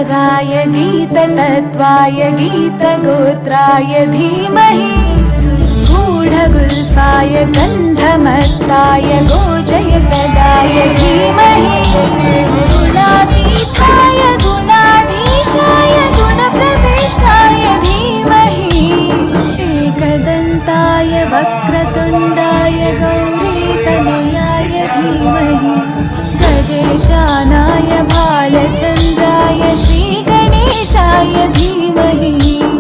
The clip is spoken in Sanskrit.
गीतसागराय गीततत्त्वाय गीतगोत्राय धीमहि गूढगुल्फाय गन्धमत्ताय गोजयप्रदाय धीमहि गुणातीताय गुणाधीशाय गुणप्रविष्टाय धीमहि एकदन्ताय वक्रतुण्डाय गौरीतनयाय धीमहि गजेशानाय भालचन्द्राय श्रीगणेशाय धीमहि